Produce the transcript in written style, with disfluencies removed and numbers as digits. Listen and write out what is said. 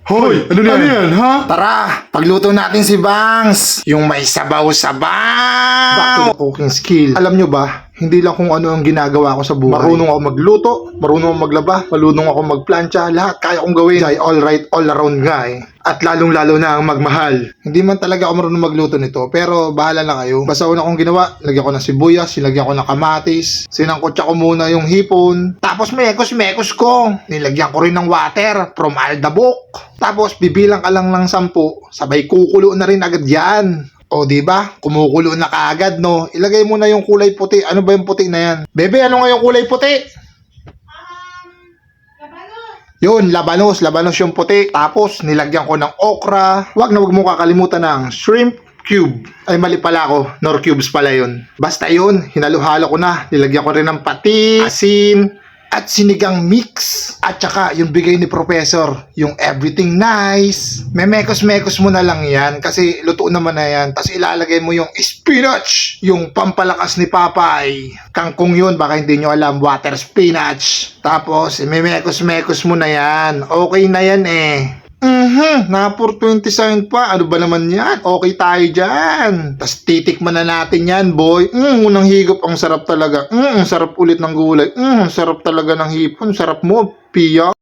Hoy, ano yan, ha? Tara, pagluto natin si Bangs. Yung may sabaw-sabaw. Back to the cooking skill. Alam nyo ba, hindi lang kung ano ang ginagawa ko sa buhay. Marunong ako magluto, marunong ako maglaba, marunong ako magplancha, lahat kaya kong gawin. Ay all right, all around nga eh. At lalong-lalo na ang magmahal. Hindi man talaga ako marunong magluto nito, pero bahala na kayo. Basta una kong ginawa, lagyan ko ng sibuyas, sinlagyan ko ng kamatis, sinangkotsa ko muna yung hipon, tapos mekos-mekos ko. Nilagyan ko rin ng water from Aldabok. Tapos bibilang ka lang ng 10, sabay kukulo na rin agad yan. O di ba? Kumukulo na kaagad, no? Ilagay mo na yung kulay puti. Ano ba yung puti na yan? Bebe, ano nga yung kulay puti? Yun, labanos yung puti. Tapos, nilagyan ko ng okra. Wag mo kakalimutan ng shrimp cube. Ay, mali pala ako. Nor cubes pala yun. Basta yun, hinalo-halo ko na. Nilagyan ko rin ng pati, asin, at sinigang mix. At saka, yung bigay ni Professor, yung everything nice. Memekos-mekos mo na lang yan kasi luto naman na yan. Tapos ilalagay mo yung spinach, yung pampalakas ni Papay. Kangkong yun, baka hindi nyo alam, water spinach. Tapos, memekos-mekos mo na yan. Okay na yan eh. Na 427 pa. Ano ba naman yan? Okay tayo dyan. Tapos titikman na natin yan, boy. Unang higop, ang sarap talaga. Ang sarap ulit ng gulay. Ang sarap talaga ng hipon. Sarap mo, piya.